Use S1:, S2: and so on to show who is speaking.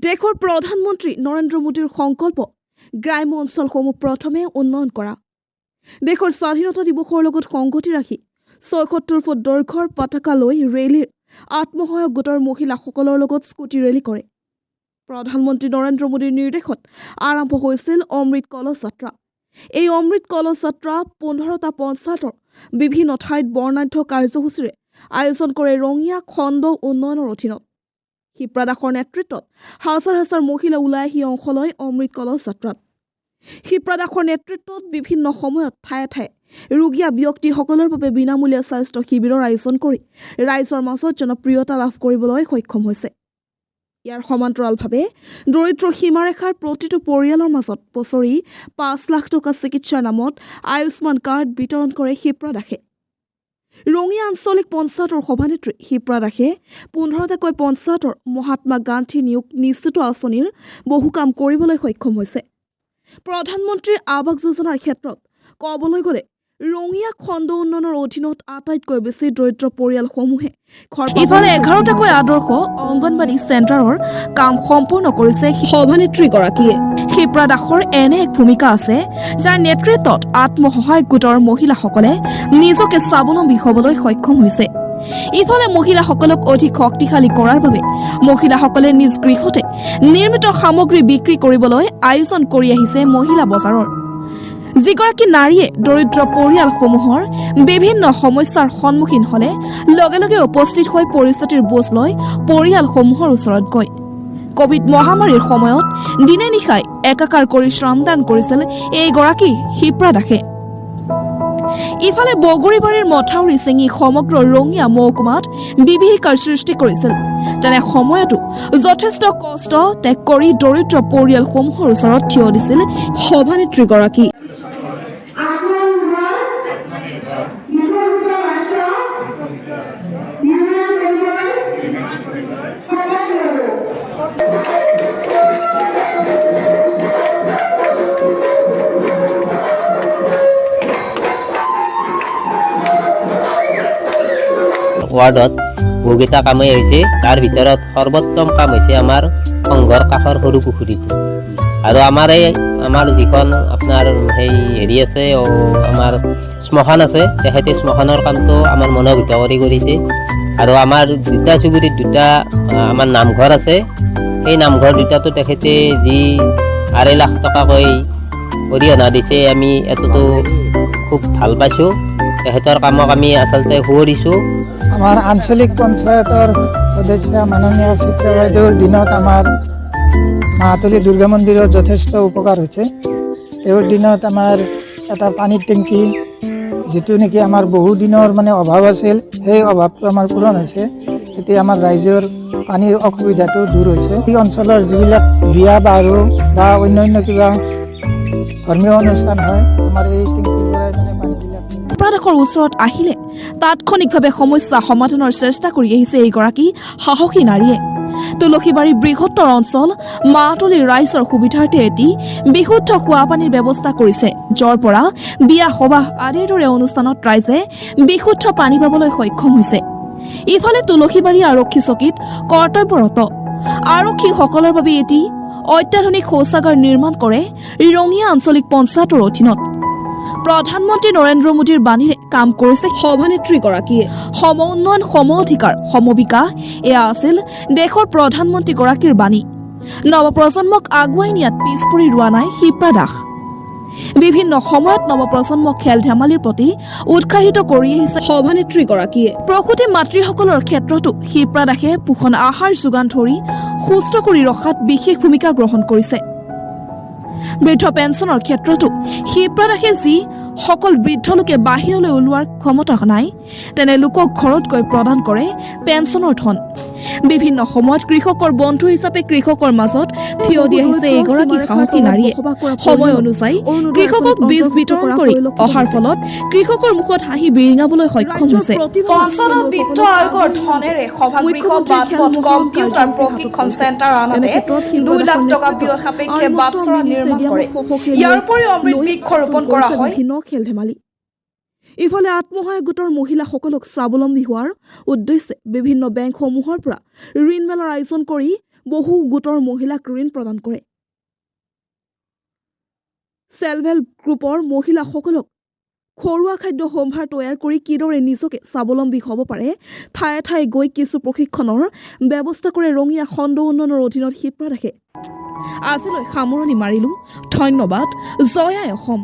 S1: দেশৰ প্ৰধানমন্ত্ৰী নৰেন্দ্ৰ মোদীৰ সংকল্প গ্ৰাম্য অঞ্চলসমূহ প্ৰথমে উন্নয়ন কৰা। দেশৰ স্বাধীনতা দিৱসৰ লগত সংগতি ৰাখি ৭৬ ফুট দৈৰ্ঘ্যৰ পতাকা লৈ ৰেলীৰ আত্মসহায়ক গোটৰ মহিলাসকলৰ লগত স্কুটি ৰেলী কৰে। প্ৰধানমন্ত্ৰী নৰেন্দ্ৰ মোদীৰ নিৰ্দেশত আৰম্ভ হৈছিল অমৃত কলচ যাত্ৰা। এই অমৃত কলচ যাত্ৰা ১৫টা পঞ্চায়তৰ বিভিন্ন ঠাইত বৰ্ণাঢ্য কাৰ্যসূচীৰে আয়োজন কৰে ৰঙিয়া খণ্ড উন্নয়নৰ অধীনত। শিপ্ৰা দাসৰ নেতৃত্বত হাজাৰ হাজাৰ মহিলা ওলাই আহি অংশ লয় অমৃত কলচ যাত্ৰাত। শিপ্ৰা দাসৰ নেতৃত্বত বিভিন্ন সময়ত ঠায়ে ঠায়ে ৰোগীয়া ব্যক্তিসকলৰ বাবে বিনামূলীয়া স্বাস্থ্য শিবিৰৰ আয়োজন কৰি ৰাইজৰ মাজত জনপ্ৰিয়তা লাভ কৰিবলৈ সক্ষম হৈছে। ইয়াৰ সমান্তৰালভাৱে দৰিদ্ৰ সীমাৰেখাৰ প্ৰতিটো পৰিয়ালৰ মাজত বছৰি ৫ লাখ টকা চিকিৎসাৰ নামত আয়ুষ্মান কাৰ্ড বিতৰণ কৰে শিপ্ৰা দাসে। ৰঙিয়া আঞ্চলিক পঞ্চায়তৰ সভানেত্ৰী শিপ্ৰা দাসে ১৫টাকৈ পঞ্চায়তৰ মহাত্মা গান্ধী নিয়োগ নিশ্চিত আঁচনিৰ বহু কাম কৰিবলৈ সক্ষম হৈছে। প্ৰধানমন্ত্ৰী আৱাস যোজনাৰ ক্ষেত্ৰত ক'বলৈ গ'লে ৰঙিয়া খণ্ড উন্নয়নৰ অধীনত আটাইতকৈ বেছি দৰিদ্ৰ পৰিয়ালসমূহে ইফালে ১১টাকৈ আদৰ্শ অংগনবাড়ী চেণ্টাৰৰ কাম সম্পূৰ্ণ কৰিছে সভানেত্ৰীগৰাকীয়ে। শিপ্ৰা দাসৰ এনে এক ভূমিকা আছে যাৰ নেতৃত্বত আত্মসহায়ক গোটৰ মহিলাসকলে নিজকে স্বাৱলম্বী হ'বলৈ সক্ষম হৈছে। ইফালে মহিলাসকলক অধিক শক্তিশালী কৰাৰ বাবে মহিলাসকলে নিজ গৃহতে নিৰ্মিত সামগ্ৰী বিক্ৰী কৰিবলৈ আয়োজন কৰি আহিছে মহিলা বজাৰৰ। যিগৰাকী নাৰীয়ে দৰিদ্ৰ পৰিয়ালসমূহৰ বিভিন্ন সমস্যাৰ সন্মুখীন হ'লে লগে লগে উপস্থিত হৈ পৰিস্থিতিৰ বুজ লৈ পৰিয়ালসমূহৰ ওচৰত গৈ কোভিড মহামাৰীৰ সময়ত দিনে নিশাই একাকাৰ কৰি শ্ৰমদান কৰিছিল এইগৰাকী শিপ্ৰা দাসে। ইফালে বগৰীবাৰীৰ মথাউৰি ছিঙি সমগ্ৰ ৰঙিয়া মহকুমাত বিভীষিকাৰ সৃষ্টি কৰিছিল। তেনে সময়তো যথেষ্ট কষ্ট ত্যাগ কৰি দৰিদ্ৰ পৰিয়ালসমূহৰ ওচৰত থিয় দিছিল সভানেত্ৰীগৰাকী।
S2: ৱাৰ্ডত বহুকেইটা কামেই হৈছে। তাৰ ভিতৰত সৰ্বোত্তম কাম হৈছে আমাৰ সংঘৰ কাষৰ সৰু পুখুৰীটো। আৰু আমাৰ যিখন আপোনাৰ সেই হেৰি আছে আমাৰ শ্মশান আছে, তেখেতে শ্মশানৰ কামটো আমাৰ মনোভূত কৰি কৰিছে। আৰু আমাৰ দুটা চুবুৰীত দুটা আমাৰ নামঘৰ আছে, সেই নামঘৰ দুটাতো তেখেতে যি ২.৫ লাখ টকাকৈ অৰিহণা দিছে, আমি এইটোতো খুব ভাল পাইছোঁ। তেখেতৰ কামক আমি আচলতে সুঁৱৰিছোঁ।
S3: আমাৰ আঞ্চলিক পঞ্চায়তৰ সদস্য মাননীয় চিত্ৰা বাইদেউৰ দিনত আমাৰ মাহাতলী দুৰ্গা মন্দিৰৰ যথেষ্ট উপকাৰ হৈছে। তেওঁৰ দিনত আমাৰ এটা পানীৰ টেংকি, যিটো নেকি আমাৰ বহু দিনৰ অভাৱ আছিল, সেই অভাৱটো আমাৰ পূৰণ হৈছে। এতিয়া আমাৰ ৰাইজৰ পানীৰ অসুবিধাটো দূৰ হৈছে। এই অঞ্চলৰ যিবিলাক বিয়া বাৰু বা অন্যান্য কিবা ধৰ্মীয় অনুষ্ঠান হয়, আমাৰ এই টেংকিৰ পৰাই পানীবিলাক
S1: দাসৰ ওচৰত আহিলে তাৎক্ষণিকভাৱে সমস্যা সমাধানৰ চেষ্টা কৰি আহিছে এইগৰাকী সাহসী নাৰীয়ে। তুলসীবাৰীৰ বৃহত্তৰ অঞ্চল মাহাতলীৰ ৰাইজৰ সুবিধাৰ্থে এটি বিশুদ্ধ খোৱা পানীৰ ব্যৱস্থা কৰিছে, যৰ পৰা বিয়া সবাহ আদিৰ দৰে অনুষ্ঠানত ৰাইজে বিশুদ্ধ পানী পাবলৈ সক্ষম হৈছে। ইফালে তুলসীবাৰী আৰক্ষী চকীত কৰ্তব্যৰত আৰক্ষীসকলৰ বাবে এটি অত্যাধুনিক শৌচাগাৰ নিৰ্মাণ কৰে ৰঙিয়া আঞ্চলিক পঞ্চায়তৰ অধীনত। প্ৰধানমন্ত্ৰী নৰেন্দ্ৰ মোদীৰ বাণীৰে কাম কৰিছে সভানেত্ৰীগৰাকীয়ে। সম উন্নয়ন, সম অধিকাৰ, সম বিকাশ, এয়া আছিল দেশৰ প্ৰধানমন্ত্ৰীগৰাকীৰ বাণী। নৱপ্ৰজন্মক আগুৱাই নিয়াত পিছ পৰি ৰোৱা নাই শিপ্ৰা দাস। বিভিন্ন সময়ত নৱপ্ৰজন্মক খেল ধেমালিৰ প্ৰতি উৎসাহিত কৰি আহিছে সভানেত্ৰীগৰাকীয়ে। প্ৰসূতি মাতৃসকলৰ ক্ষেত্ৰতো শিপ্ৰা দাসে পোষণ আহাৰ যোগান ধৰি সুস্থ কৰি ৰখাত বিশেষ ভূমিকা গ্ৰহণ কৰিছে। বৃদ্ধ পেঞ্চনৰ ক্ষেত্ৰতো শিপ্ৰা দাসে যি সকল বৃদ্ধ লোকে বাহিৰলৈ ওলোৱাৰ ক্ষমতা নাই, তেনে লোকক ঘৰত গৈ প্ৰদান কৰে পেঞ্চনৰ ধন। বিভিন্ন সময়ত কৃষকৰ বন্ধু হিচাপে কৃষকৰ মাজত থিয় দি আহিছে এইগৰাকী সাহসী নাৰীয়ে। সময় অনুযায়ী কৃষকক বীজ বিতৰণ কৰি অহাৰ ফলত কৃষকৰ মুখত হাঁহি বিৰিঙাবলৈ সক্ষম হৈছে।
S4: পঞ্চায়ত বিত্ত আয়োগৰ ধনেৰে সভাগৃহ, বাটপথ, কম্পিউটাৰ প্ৰশিক্ষণ চেণ্টাৰ আনহাতে ২ লাখ টকা ব্যয় সাপেক্ষে বাটচৰা নিৰ্মাণ কৰে। ইয়াৰ উপৰিও অমৃত বৃক্ষ ৰোপণ কৰা হয়।
S1: খেল ধেমালি। ইফালে আত্মসহায়ক গোটৰ মহিলাসকলক স্বাৱলম্বী হোৱাৰ উদ্দেশ্যে বিভিন্ন বেংকসমূহৰ পৰা ঋণ মেলাৰ আয়োজন কৰি বহু গোটৰ মহিলাক ঋণ প্ৰদান কৰে ছেল্ফ হেল্প গ্ৰুপৰ মহিলাসকলক ঘৰুৱা খাদ্য সম্ভাৰ তৈয়াৰ কৰি কিদৰে নিজকে স্বাৱলম্বী হ'ব পাৰে ঠায়ে ঠায়ে গৈ কিছু প্ৰশিক্ষণৰ ব্যৱস্থা কৰে ৰঙিয়া খণ্ড উন্নয়নৰ অধীনত শিপ্ৰা দাসে আজিলৈ সামৰণি মাৰিলোঁ ধন্যবাদ জয় আই অসম